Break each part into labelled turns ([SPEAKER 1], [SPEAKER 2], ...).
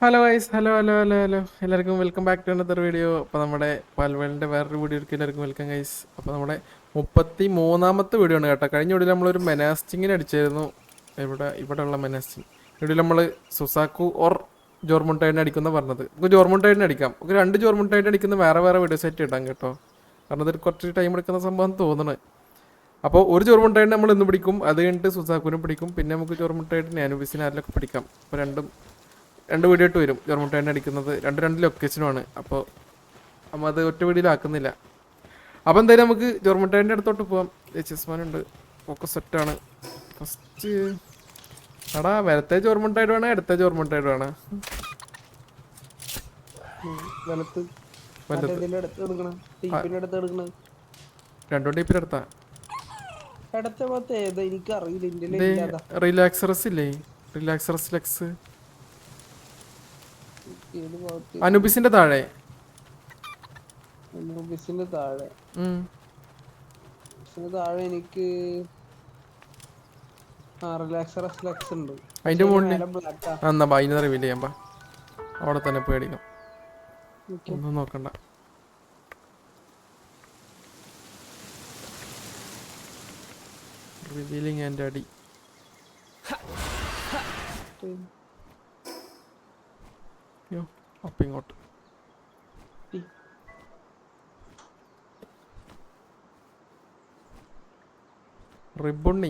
[SPEAKER 1] Hello guys, hello hello hello hello എല്ലാവർക്കും welcome back to another video. അപ്പോൾ നമ്മുടെ പൽവേളിൻ്റെ വേറൊരു വീഡിയോയ്ക്ക് എല്ലാവർക്കും വെൽക്കം ഗൈസ്. അപ്പോൾ നമ്മുടെ 33ാമത്തെ വീഡിയോ ആണ് കേട്ടോ. കഴിഞ്ഞ വീഡിയോയിൽ നമ്മളൊരു മെനാസ്റ്റിങ്ങിന് അടിച്ചായിരുന്നു. ഇവിടെയുള്ള മെനാസ്റ്റിങ് വീഡിയോയിൽ നമ്മൾ സുസാക്കു ഓർ ജോർമുണ്ടൈഡിനെ അടിക്കുന്ന പറഞ്ഞത്. നമുക്ക് ജോർമുണ്ടൈഡിനെ അടിക്കാം. നമുക്ക് 2 ജോർമുണ്ടൈഡിനെ അടിക്കുന്ന വേറെ വേറെ വീഡിയോ സെറ്റ് ഇടാം കേട്ടോ. കാരണം അതൊരു കുറച്ച് ടൈം എടുക്കുന്ന സംഭവം തോന്നുന്നത്. അപ്പോൾ ഒരു ജോർമുണ്ടൈഡിനെ നമ്മൾ ഇന്ന് പിടിക്കും, അത് കഴിഞ്ഞിട്ട് സുസാക്കുവിനെ പിടിക്കും. പിന്നെ നമുക്ക് ജോർമുണ്ടൈഡിനെ അനുബിസിനെ ആരിലൊക്കെ പിടിക്കാം. അപ്പോൾ രണ്ട് വീഡിയോ ഇട്ട് വരും. ജോർമുട്ടേനെ അടിക്കുന്നത് രണ്ട് ലൊക്കേഷനുമാണ്. അപ്പോൾ നമ്മൾ അത് ഒറ്റ വീഡിയോയിലാക്കുന്നില്ല. അപ്പോൾ എന്തായാലും നമുക്ക് ജോർമുട്ടേൻ്റെ അടുത്തോട്ട് പോവാം. ഉണ്ട്, ഒക്കെ സെറ്റാണ്. ഫസ്റ്റ് എടാ വലത്തെ ജോർമുട്ടൈഡ് വേണേ അടുത്ത ജോർമുട്ടൈഡ് വേണേ? രണ്ടോ ടീപ്പിലെടുത്താ റിലാക്സറസ് ഇല്ലേ? റിലാക്സറസ് ലെക്സ് അനുബിസിന്റെ താഴെ
[SPEAKER 2] എനിക്ക്
[SPEAKER 1] അതിന്റെ മുകളിൽ എന്നാ അതിനെ റിവീൽ ചെയ്യാൻ പാ. അവിടെ തന്നെ പേടിക്കാം, ഒന്നും നോക്കണ്ട. റിവീലിംഗ് ആൻഡ് അടി. അപ്പൊ ഇങ്ങോട്ട് റിബണ്ണി.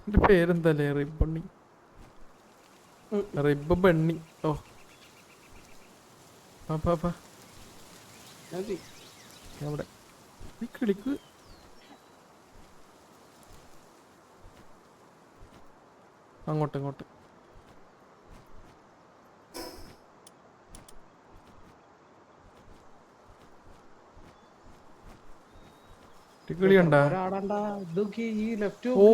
[SPEAKER 1] എന്റെ പേരെന്തല്ലേ? റിബണ്ണി, റിബ് ബണ്ണി. ഓ പാപ്പാ അവിടെ കിളിക്ക്. അങ്ങോട്ട് ഓ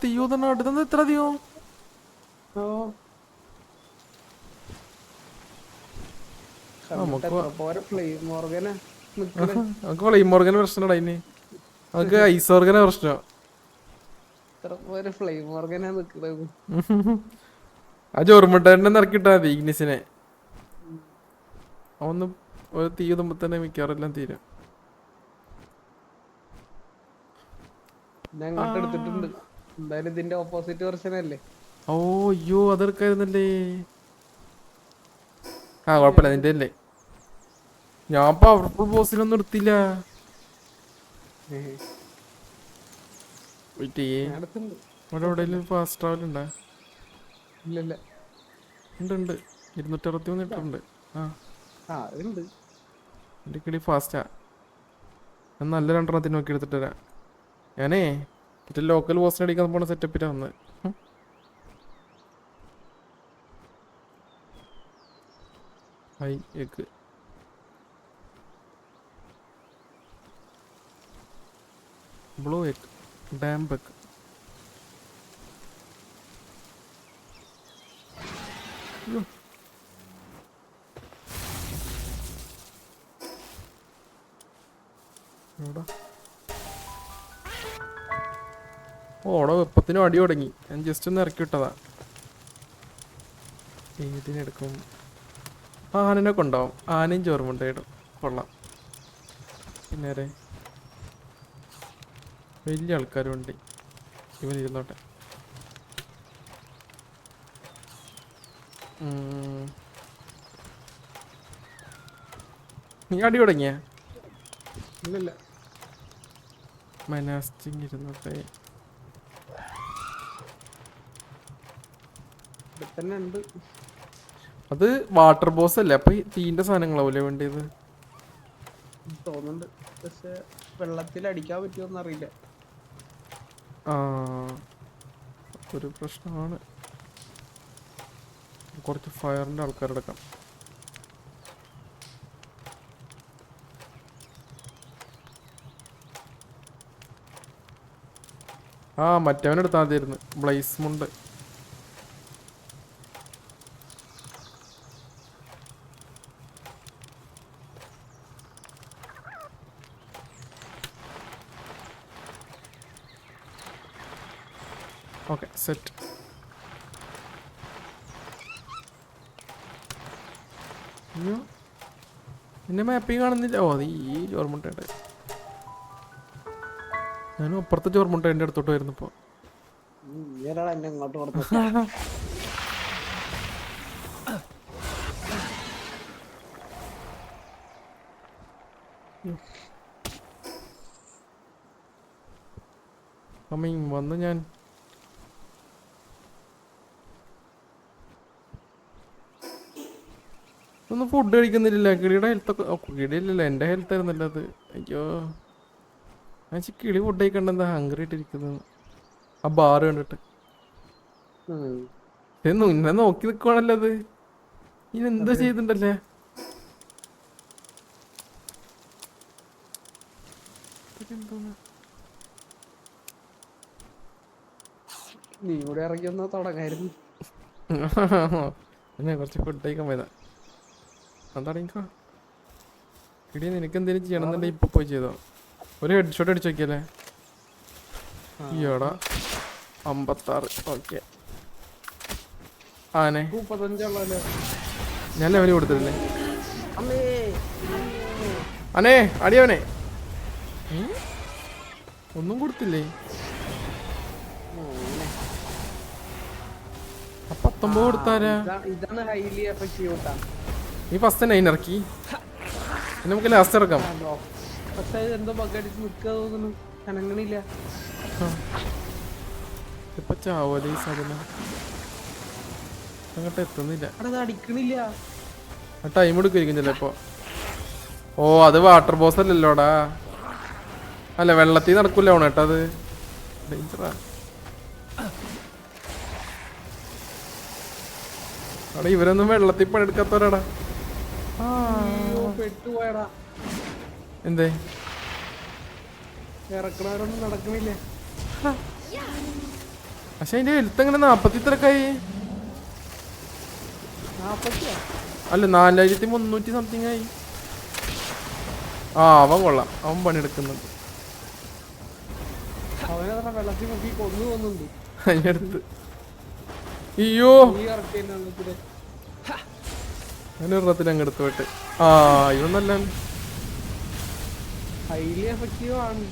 [SPEAKER 1] തീയോ തന്നെ അടുത്തത്. എത്ര തീയോ? നമുക്ക് ഫ്ലെയിം ഓർഗന പ്രശ്നടാ. അതിന് നമുക്ക് ഐസ് ഓർഗന പ്രശ്നം. ആ ജോർമുട്ടേനെ ഇറക്കിട്ടാ മതി ഇഗ്നിസിനെ. ഒന്ന് ഒരു തീ തുമ്പോ തന്നെ മിക്കവാറെല്ലാം തീരും.
[SPEAKER 2] എന്തായാലും ഇതിന്റെ ഓപ്പോസിറ്റ് വെർഷൻ അല്ലേ?
[SPEAKER 1] ഓ അയ്യോ അതെടുക്കായിരുന്നല്ലേ. ആ കുഴപ്പമില്ല, നിന്റെ അല്ലേ. ഞാൻ പവർഫുൾ ബോസിനൊന്നും എടുത്തില്ല. അവിടെ എവിടെയെങ്കിലും ഫാസ്റ്റ് ട്രാവൽ ഉണ്ടാ?
[SPEAKER 2] ഇല്ല
[SPEAKER 1] ഉണ്ട് 263 ഇട്ടുണ്ട്. എൻ്റെ കിളി ഫാസ്റ്റാ. ഞാൻ നല്ല 2 നോക്കി എടുത്തിട്ട് വരാം. ഞാനേ മറ്റേ ലോക്കൽ ബോസിനെ അടിക്കാൻ പോണ സെറ്റപ്പിലാണ് വന്നത്. High egg blue egg dam bug. ഓടെ വെപ്പത്തിനും അടി തുടങ്ങി. ഞാൻ ജസ്റ്റ് ഒന്ന് ഇറക്കി വിട്ടതാ. ഏതിനെടുക്കും? ആനനെ കൊണ്ടാവും. ആനയും ചോറുമുണ്ടയിടും. കൊള്ളാം. പിന്നെ വലിയ ആൾക്കാരും ഉണ്ട്. ഇവൻ ഇരുന്നോട്ടെ. നീ അടി തുടങ്ങിയ?
[SPEAKER 2] ഇല്ല
[SPEAKER 1] മനാസ്റ്റിങ് ഇരുന്നോട്ടെ. അത് വാട്ടർ ബോസ് അല്ലേ? അപ്പൊ തീന്റെ സാധനങ്ങളാവൂലേ വേണ്ടിയത്?
[SPEAKER 2] തോന്നുന്നുണ്ട്, പക്ഷെ വെള്ളത്തിൽ അടിക്കാൻ പറ്റുമോന്ന് അറിയില്ല.
[SPEAKER 1] ഒരു പ്രശ്നമാണ്. കുറച്ച് ഫയറിന്റെ ആൾക്കാരെടുക്കാം. മറ്റവനെടുത്താൽ മതിയായിരുന്നു. ബ്ലൈസ് മുണ്ട്. Okay set. അയ്യോ നിന്നെ മാപ്പിങ് കാണുന്നില്ല. ഓ അത് ഈ ചോർമുട്ടയുടെ ഞാനും അപ്പുറത്തെ ചോർമുട്ട എൻ്റെ അടുത്തോട്ട് വരുന്നപ്പോ
[SPEAKER 2] ഇയാളാ എന്നെ ഇങ്ങോട്ട് കൊടുത്തു.
[SPEAKER 1] കമ്മിങ് വന്ന് ഞാൻ ഒന്നും ഫുഡ് കഴിക്കുന്നില്ല. കിളിയുടെ ഹെൽത്തൊക്കെ കിളിയില്ലല്ലോ എൻ്റെ ഹെൽത്ത് ആയിരുന്നല്ലോ അത്. അയ്യോ ഞാൻ കിളി ഫുഡ് കഴിക്കണ്ടെന്താ ഹംഗ്രി ആയിട്ടിരിക്കുന്നത് ആ ബാറ് കണ്ടിട്ട്. നിന്നെ നോക്കി നിൽക്കുവാണല്ലോ അത്. ഇതെന്താ ചെയ്തിട്ടുണ്ടല്ലേ.
[SPEAKER 2] നീ ഇവിടെ ഇറങ്ങി ഒന്നാ തുടങ്ങായിരുന്നു.
[SPEAKER 1] പിന്നെ കുറച്ച് ഫുഡ് കഴിക്കാൻ പോയതാ. അതാണെങ്കോ കിടി നിനക്ക് എന്തെങ്കിലും ചെയ്യണമെന്നുണ്ടെങ്കിൽ ഇപ്പൊ പോയി ചെയ്തോ. ഒരു ഹെഡ് ഷോട്ട് അടിച്ചു നോക്കിയല്ലേ. ഈയോടാ 56. ഓക്കെ ആനെ
[SPEAKER 2] 35
[SPEAKER 1] ഞാൻ ലെവല് കൊടുത്തിട്ടില്ലേ. അനേ അടിയവനെ ഒന്നും കൊടുത്തില്ലേ. 19 കൊടുത്താരാ.
[SPEAKER 2] ഇതാണ് ഹൈലി എഫക്റ്റീവ്.
[SPEAKER 1] നീ ഫസ്റ്റ് തന്നെ അതിനിറക്കി. ഇനി നമുക്ക് ലാസ്റ്റ് ഇറക്കാം.
[SPEAKER 2] പക്ഷേ എന്തോ ബഗ്ഗടിച്ച് നിൽക്കുക തോന്നുന്നു. കനങ്ങണില്ല.
[SPEAKER 1] ഇപ്പൊ ചാവലേ ഈ സാധനം അങ്ങോട്ട് എത്തുന്നില്ല.
[SPEAKER 2] അവിടെ അടിക്കണില്ല.
[SPEAKER 1] ടൈം എടുക്കുമായിരിക്കും ചിലപ്പോ. ഓ അത് വാട്ടർ ബോസ് അല്ലല്ലോടാ. അല്ല വെള്ളത്തിൽ നടക്കൂല കേട്ടോ അത്. ഡേഞ്ചറാ. അവിടെ ഇവരൊന്നും വെള്ളത്തിൽ പണിയെടുക്കാത്തവരാടാ.
[SPEAKER 2] പെട്ടുപോയടാ.
[SPEAKER 1] എന്തേ
[SPEAKER 2] ഇറക്കണവരൊന്നും നടക്കണില്ലേ.
[SPEAKER 1] പക്ഷെ അതിന്റെ ഹെൽത്ത് എങ്ങനെ 40 ഇത്രക്കായി.
[SPEAKER 2] 40
[SPEAKER 1] അല്ല 4300 സംതിങ് ആയി. ആ അവൻ കൊള്ളാം. അവൻ പണിയെടുക്കുന്നുണ്ട്.
[SPEAKER 2] അവനെത്ര വെള്ളത്തിൽ നോക്കി കൊന്നു പോകുന്നുണ്ട്.
[SPEAKER 1] അതിനടുത്ത് അയ്യോ
[SPEAKER 2] ഈ ഇറക്കിയ
[SPEAKER 1] അതിനൊരെണ്ണത്തിൽ അങ്ങ് എടുത്ത് പോയിട്ട്. ആ ഇവൻ നല്ല
[SPEAKER 2] ഹൈലി എഫക്റ്റീവ് ആണ്.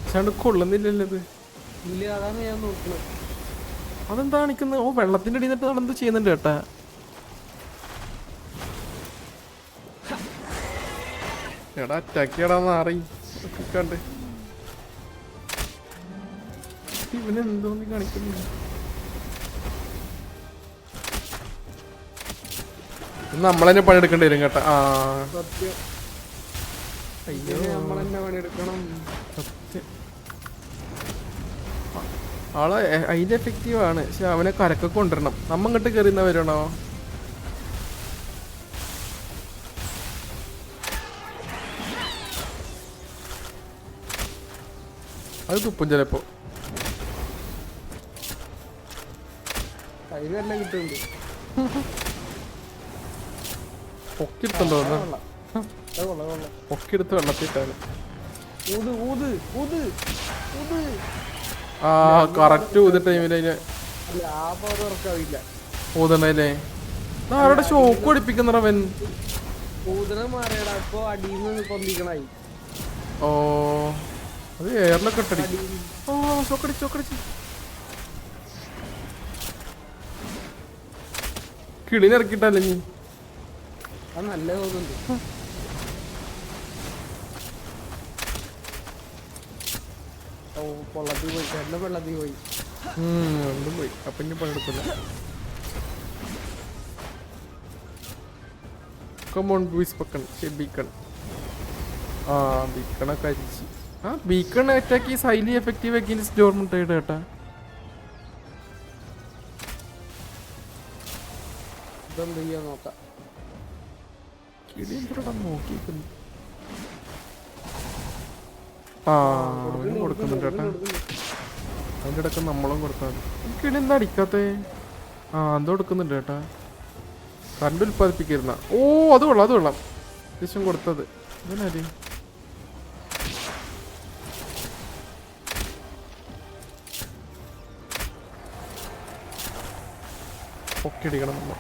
[SPEAKER 1] പക്ഷെ അത് കൊള്ളുന്നില്ലല്ലോ ഇത്.
[SPEAKER 2] ഇല്ല അതാണ് ഞാൻ നോക്കുന്നത്.
[SPEAKER 1] അതെന്താ കാണിക്കുന്നത്. ഓ വെള്ളത്തിന്റെ അടിയിൽ നിന്നിട്ട് നടന്ന് ചെയ്യുന്നുണ്ട് കേട്ടാ. എടാ അറ്റാക്ക് ചെയ്യടാന്ന് അറി കണ്ട് ഇവനെന്തോന്ന് കാണിക്കുന്നു. നമ്മളെന്നെ പണിയെടുക്കേണ്ടി വരും കേട്ടാ. ആ
[SPEAKER 2] സത്യം.
[SPEAKER 1] അയ്യോ
[SPEAKER 2] നമ്മളെന്നെ പണിയെടുക്കണം.
[SPEAKER 1] സത്യം. ആളെ അതിന്റെ എഫക്റ്റീവ് ആണ്. പക്ഷെ അവനെ കരക്കൊക്കെ കൊണ്ടുവരണം. നമ്മ ഇങ്ങോട്ട് കയറിയുന്ന വരണോ. അത് തുപ്പും ചിലപ്പോ.
[SPEAKER 2] അതിന് തന്നെ കിട്ടുന്നുണ്ട്.
[SPEAKER 1] പൊക്കിയെടുത്തുണ്ടോ പൊക്കിയെടുത്ത് വെള്ളത്തിട്ടാണ്.
[SPEAKER 2] ഊത് ഊത് ഊത് ഊത്.
[SPEAKER 1] ആ കറക്റ്റ് ഊത ടൈമിൽ അതിന്
[SPEAKER 2] അല്ല ആ പവർ ഇറക്കാവില്ല.
[SPEAKER 1] ഊതണല്ലേ. ആരുടെ ഷോക്ക് പഠിപ്പിക്കുന്നവൻ.
[SPEAKER 2] ഊതണം മാറിയടാ. ഇപ്പൊ അടിയിൽ നിന്ന് പൊന്തിക്കണായി.
[SPEAKER 1] ഓ അത് എയറിലൊക്കെ ഇട്ടടി. ഓ ഷോക്കടിച്ചു ഷോക്കടിച്ചു. കിളിനിറക്കിട്ടല്ലേ നീ.
[SPEAKER 2] അത് നല്ല തോന്നുന്നുണ്ട്. ഓ വെള്ളത്തിൽ പോയി. എല്ലാം വെള്ളത്തിൽ പോയി.
[SPEAKER 1] രണ്ടും പോയി. അപ്പൊ ഇനി പണിയെടുക്കില്ല. Come on beacon. ബീക്കൺ. ആ ബീക്കണൊക്കെ അരിച്ച്. ആ beacon attack is highly effective against ജോർമുട്ടയുടെ കേട്ടാ.
[SPEAKER 2] ഇതെന്ത് ചെയ്യാൻ നോക്കാം.
[SPEAKER 1] കിളി എന്തിനാ നോക്കിക്കുന്നു. ആ അവനും കൊടുക്കുന്നുണ്ട് കേട്ടാ. അതിൻ്റെ ഇടയ്ക്ക് നമ്മളും കൊടുത്താൽ കിളി എന്താ അടിക്കാത്തേ. ആ എന്തോ കൊടുക്കുന്നുണ്ട് കേട്ടാ. കറണ്ട് ഉൽപ്പാദിപ്പിക്കുന്ന. ഓ അത് കൊള്ളാം അത് കൊള്ളാം. അത്യാവശ്യം കൊടുത്തത് ഇതല്ലേ. പൊക്കിടിക്കണം നമ്മൾ.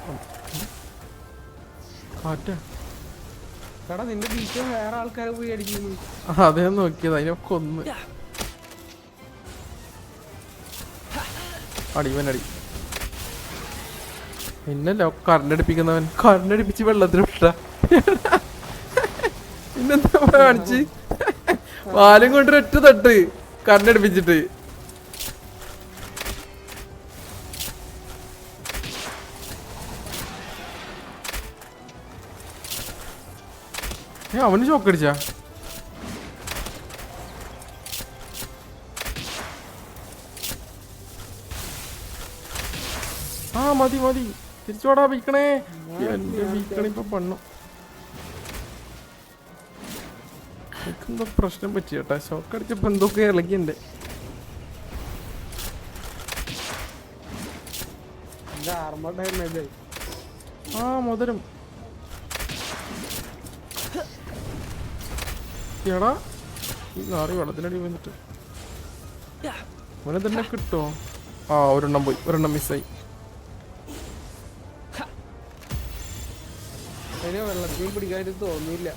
[SPEAKER 1] കാറ്റാ
[SPEAKER 2] എടാ നിന്റെ ബീച്ച് വേറെ ആൾക്കാരെ പോയി അടിക്കുന്നു.
[SPEAKER 1] അതേ നോക്കിയത് അതിനൊക്കെ ഒന്ന് അടിവനടി പിന്നല്ലോ കറണ്ടടിപ്പിക്കുന്നവൻ കറണ്ടടിപ്പിച്ച് വെള്ളത്തിലിട്ട പിന്നെന്താ കാണിച്ച് വാലും കൊണ്ട് ഒറ്റ തട്ട് കറണ്ടടിപ്പിച്ചിട്ട് അവന് ചോക്കടിച്ചാ ആ മതി മതി തിരിച്ചോടാ വീക്കണേ എന്റെ വീക്കണിപ്പൊ പണ്ണു എനിക്കെന്തോ പ്രശ്നം പറ്റി കേട്ടാ ഷോക്കടിച്ചപ്പോ എന്തൊക്കെ ഇളകിയുണ്ട് ആ മുതലും എടാ ഈ നാറി വെള്ളത്തിനടി വന്നിട്ട് അവനെ തന്നെ കിട്ടുമോ? ആ ഒരെണ്ണം പോയി ഒരെണ്ണം മിസ്സായി
[SPEAKER 2] വെള്ളത്തിൽ പിടിക്കാനായിട്ട് തോന്നിയില്ല.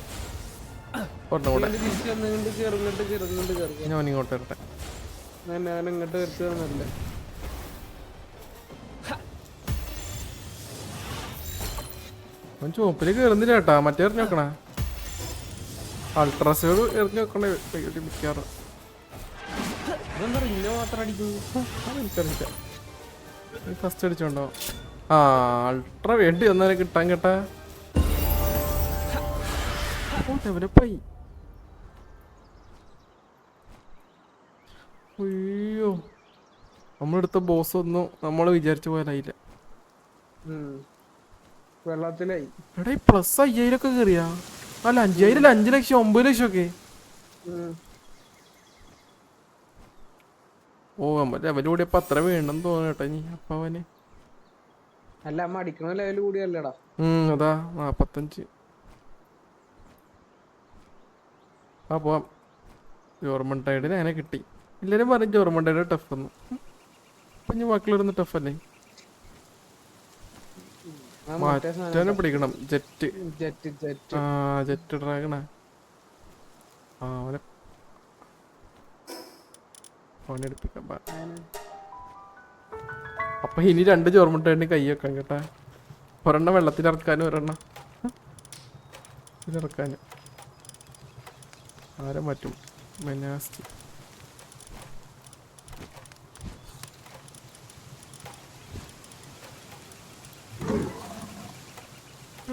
[SPEAKER 1] ഒരെണ്ണം കൂടെ
[SPEAKER 2] തിരിച്ചു വന്നുകൊണ്ട് ചെറുങ്ങോട്ട്
[SPEAKER 1] ഞാൻ ഇങ്ങോട്ട് വരട്ടെ
[SPEAKER 2] ഞാൻ ഇങ്ങോട്ട് വരച്ചതല്ല.
[SPEAKER 1] അവൻ ചുവപ്പില് കയറുന്നില്ല കേട്ടാ മറ്റേ എറിഞ്ഞു നോക്കണേ അൾട്രാസോഡ് എറിഞ്ഞു നോക്കണേ മിക്കാറ്
[SPEAKER 2] അതെന്താ ഇന്ന മാത്രം അടിക്കുന്നു?
[SPEAKER 1] എനിക്കറിയില്ല ഫസ്റ്റ് അടിച്ചോണ്ടോ ആ അൾട്രാ വേണ്ടി വന്നാലും കിട്ടാൻ കേട്ടാ ഡെവലപ്പായി. അയ്യോ നമ്മളെടുത്ത ബോസ് ഒന്നും നമ്മൾ വിചാരിച്ച പോലായില്ല.
[SPEAKER 2] വെള്ളത്തിലായി.
[SPEAKER 1] എടാ ഈ പ്ലസ് 5000 ഒക്കെ കയറിയാ അല്ല 5000 5 ലക്ഷം 9 ലക്ഷം ഒക്കെ ഓ നമ്മ ലെവൽ കൂടിയപ്പോ അത്ര വേണമെന്ന് തോന്നുന്നു കേട്ടോ ഇനി അപ്പൊ അവന്
[SPEAKER 2] അല്ല അമ്മ അടിക്കണ ലെവൽ കൂടിയല്ലേടാ.
[SPEAKER 1] അതാ 45 ആ പോവാം. ജോർമണ്ടൈഡിന് അങ്ങനെ കിട്ടി എല്ലാരും പറയും ജോർമണ്ടൈഡ് ടഫ് ഒന്നും അപ്പൊ ഇനി ബാക്കിയുള്ളവരൊന്ന് ടഫ് അല്ലേ മറ്റേ പിടിക്കണം ജെറ്റ് ജെറ്റ് ഡ്രാഗണാ അവനെ എടുപ്പിക്കാം. അപ്പൊ ഇനി 2 ചോർമുട്ടേണ്ടി കൈ വെക്കാം കേട്ടാ ഒരെണ്ണം വെള്ളത്തിലിറക്കാനും ഒരെണ്ണം ഇതിലിറക്കാനും ആരെ പറ്റും മെനാസ്റ്റ്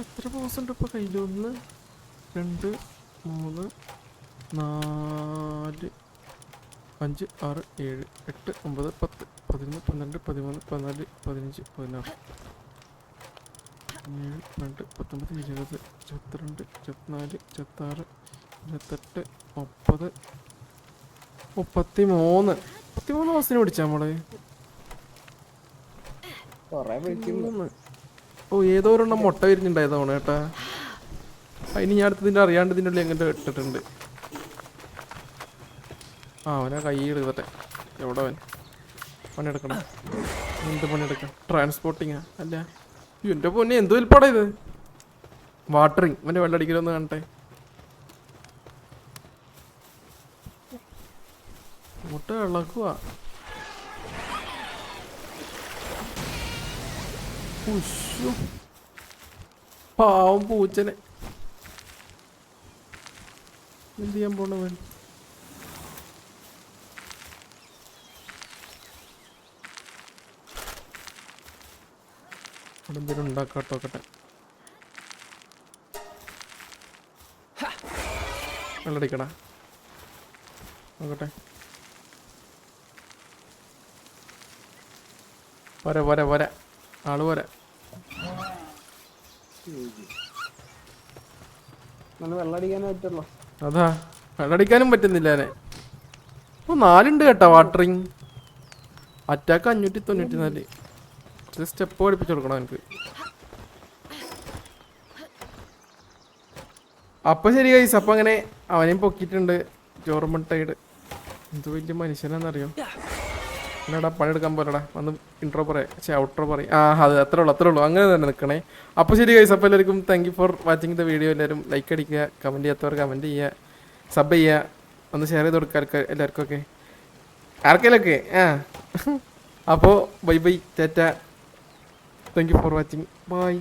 [SPEAKER 1] എത്ര ബോസ് ഉണ്ട് ഇപ്പൊ കയ്യിൽ 1 2 3 4 5 6 7 8 9 10 11 12 13 14 15 16 17 18 19 20 22 24 26 27 28 33 ബോസിനെ പിടിച്ചാ നമ്മള്. ഓ ഏതോ ഒരെണ്ണം മുട്ട വിരിഞ്ഞുണ്ടായതാണ് കേട്ടാ. അതിന് ഞാൻ അടുത്തതിൻ്റെ അറിയാണ്ട് ഇതിൻ്റെ ഉള്ളിൽ എങ്ങനെ ഇട്ടിട്ടുണ്ട്. ആ അവനാ കൈ എടുക്കട്ടെ എവിടെ അവൻ പണിയെടുക്കണം എന്ത് പണിയെടുക്കാം ട്രാൻസ്പോർട്ടിങ്ങാ അല്ല എൻ്റെ പൊന്നെ എന്ത് വിൽപ്പാടാ ഇത് വാട്ടറിങ് അവൻ്റെ വെള്ളം അടിക്കലൊന്ന് കാണട്ടെ മുട്ട ഇളക്കുക പാവം പൂച്ചനെ എന്ത് ചെയ്യാൻ പോണവൻ. അവിടെ എന്തെങ്കിലും ഉണ്ടാക്കാട്ടോക്കട്ടെ വെള്ളടിക്കടാ നോക്കട്ടെ പോരാ ആള് പോരാ
[SPEAKER 2] വെള്ളടിക്കാനേ പറ്റുള്ളൂ.
[SPEAKER 1] അതാ വെള്ളടിക്കാനും പറ്റുന്നില്ല അവനെ. ഓ 4 ഉണ്ട് കേട്ടാ വാട്ടറിങ് അറ്റാക്ക് 594 സ്റ്റെപ്പ് പഠിപ്പിച്ചു കൊടുക്കണം എനിക്ക്. അപ്പൊ ശരി കൈസ് അപ്പൊ അങ്ങനെ അവനെയും പൊക്കിയിട്ടുണ്ട് ജോർമൺ ടൈഡ്. എന്ത് വലിയ മനുഷ്യനാന്നറിയോ എന്നാടാ പണിയെടുക്കാൻ പോലടാ വന്ന് ഇൻട്രോ പറയാം ഔട്ട്രോ പറയും അത് അത്രേ ഉള്ളൂ അങ്ങനെ തന്നെ നിൽക്കണേ. അപ്പോൾ ശരി ഗൈസ്, അപ്പോൾ എല്ലാവർക്കും thank you for watching the video. എല്ലാവരും ലൈക്ക് അടിക്കുക, കമൻറ്റ് ചെയ്യാത്തവർ കമൻറ്റ് ചെയ്യുക, സബ് ചെയ്യുക, ഒന്ന് ഷെയർ ചെയ്ത് കൊടുക്കുക എല്ലാവർക്കും ഒക്കെ, ആർക്കെങ്കിലൊക്കെ. അപ്പോൾ bye bye, tata, thank you for watching, by.